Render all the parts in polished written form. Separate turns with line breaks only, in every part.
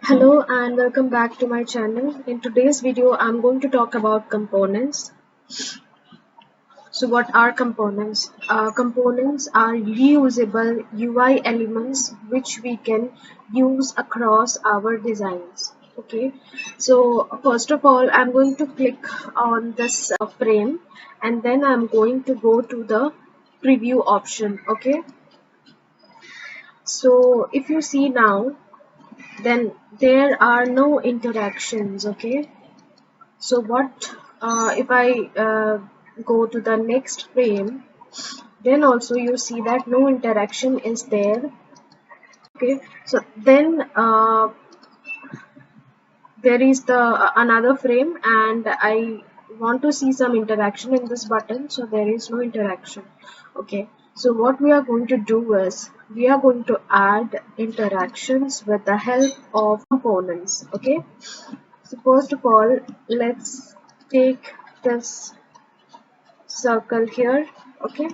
Hello and welcome back to my channel. In today's video, I'm going to talk about components. So what are components? Components are reusable UI elements which we can use across our designs. Okay, so first of all, I'm going to click on this frame and then I'm going to go to the preview option. Okay, so if you see now, then there are no interactions. Okay, so what if I go to the next frame, then also you see that no interaction is there. Okay, so then there is the another frame and I want to see some interaction in this button, so there is no interaction. Okay, so what we are going to do is we are going to add interactions with the help of components. Okay, so first of all, let's take this circle here. Okay,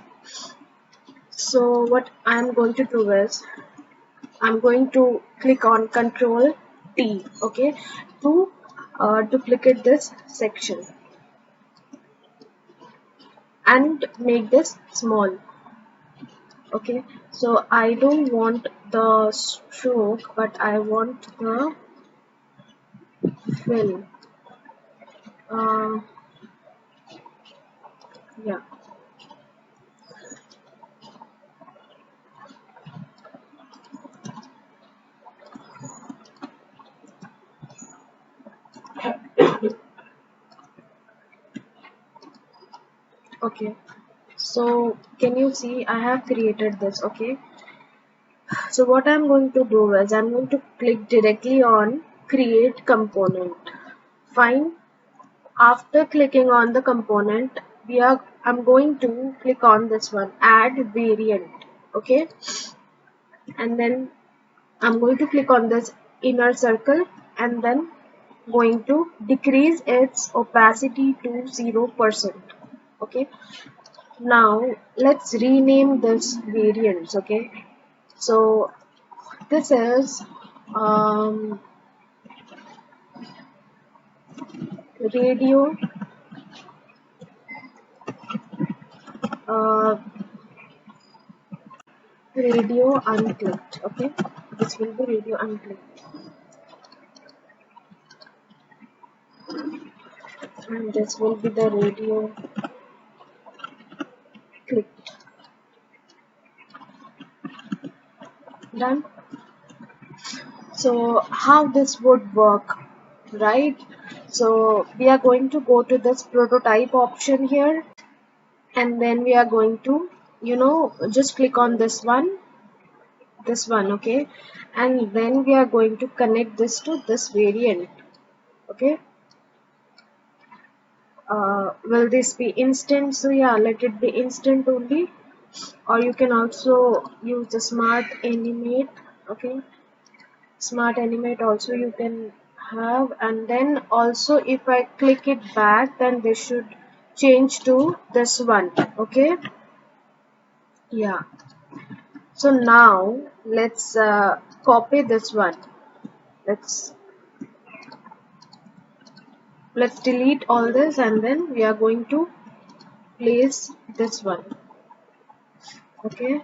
so what I'm going to do is I'm going to click on Control T. Okay, to duplicate this section and make this small. Okay, so I don't want the stroke, but I want the fill. uh, yeah. Okay, so can you see I have created this? Okay, so what I'm going to do is I'm going to click directly on create component. Fine. After clicking on the component, I'm going to click on this one, add variant. Okay, and then I'm going to click on this inner circle and then going to decrease its opacity to 0%. Okay, now let's rename this variants. Okay, so this is radio uh, radio unclicked. Okay, this will be radio unclicked and this will be the radio clicked. Done. So how this would work, right? So we are going to go to this prototype option here and then we are going to just click on this one, okay, and then we are going to connect this to this variant. Okay, will this be instant? So yeah, let it be instant only, or you can also use the smart animate. Okay, smart animate also you can have, and then also if I click it back, then this should change to this one. Okay, yeah. So now let's copy this one. Let's delete all this and then we are going to place this one. Okay,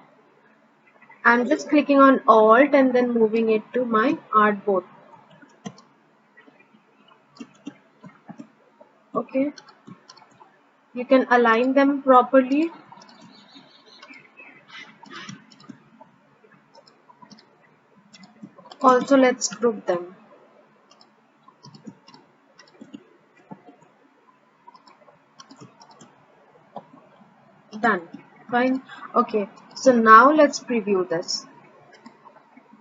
I'm just clicking on alt and then moving it to my artboard. Okay, you can align them properly. Also let's group them. Done. Fine. Okay, so now let's preview this.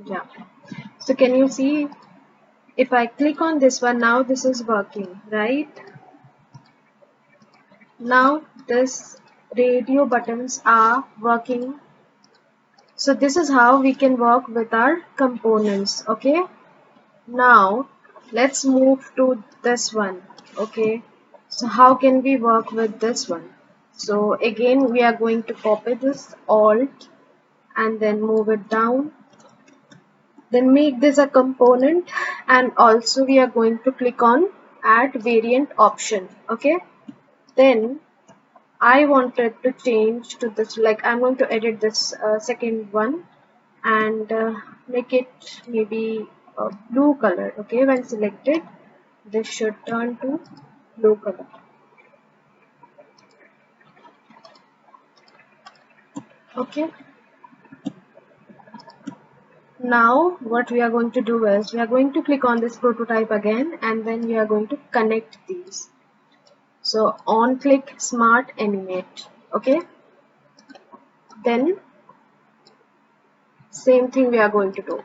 Yeah, so can you see if I click on this one, now this is working, right? Now this radio buttons are working. So this is how we can work with our components. Okay, now let's move to this one. Okay, so how can we work with this one? So again we are going to copy this alt and then move it down, then make this a component and also we are going to click on add variant option. Okay, then I wanted to change to this, like I'm going to edit this second one and make it maybe a blue color. Okay, when selected, this should turn to blue color. Okay, now what we are going to do is we are going to click on this prototype again, and then we are going to connect these. So on click smart animate. Okay, then same thing we are going to do.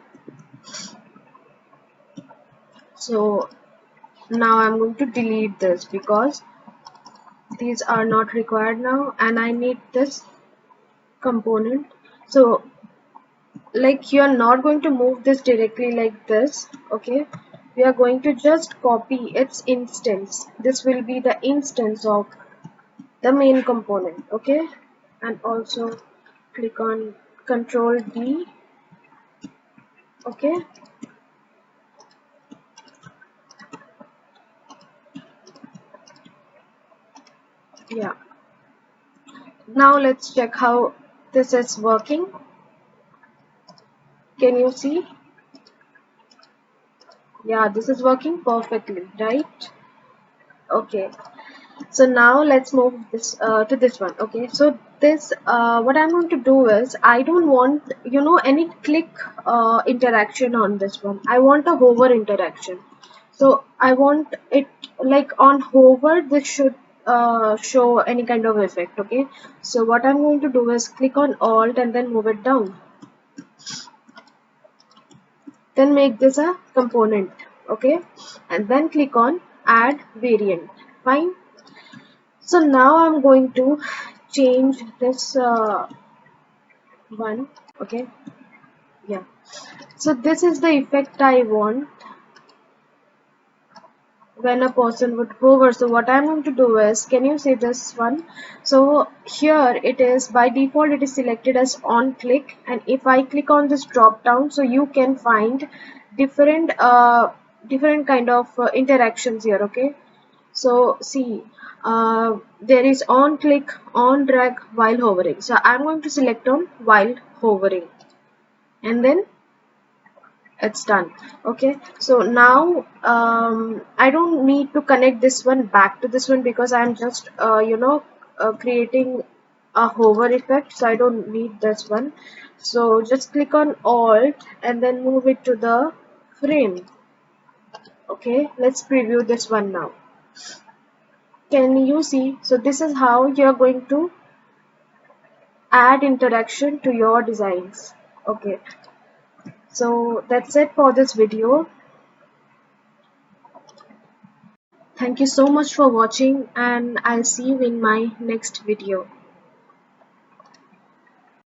So now I'm going to delete this because these are not required now, and I need this component. So like you are not going to move this directly like this. Okay, we are going to just copy its instance. This will be the instance of the main component. Okay, and also click on Control D. Okay, yeah, now let's check how this is working. Can you see? Yeah, this is working perfectly, right? Okay, so now let's move this to this one. Okay, so this what I'm going to do is I don't want any click interaction on this one. I want a hover interaction. So I want it like on hover, this should show any kind of effect. Okay, so what I'm going to do is click on alt and then move it down, then make this a component. Okay, and then click on add variant. Fine. So now I'm going to change this one. Okay, yeah, so this is the effect I want when a person would hover. So what I'm going to do is, can you see this one? So here it is, by default it is selected as on click, and if I click on this drop down, so you can find different different kind of interactions here. Okay, so see, there is on click, on drag, while hovering. So I'm going to select on while hovering, and then it's done. Okay, so now I don't need to connect this one back to this one because I'm just creating a hover effect, so I don't need this one. So just click on alt and then move it to the frame. Okay, let's preview this one now. Can you see? So this is how you're going to add interaction to your designs. Okay, so that's it for this video. Thank you so much for watching, and I'll see you in my next video.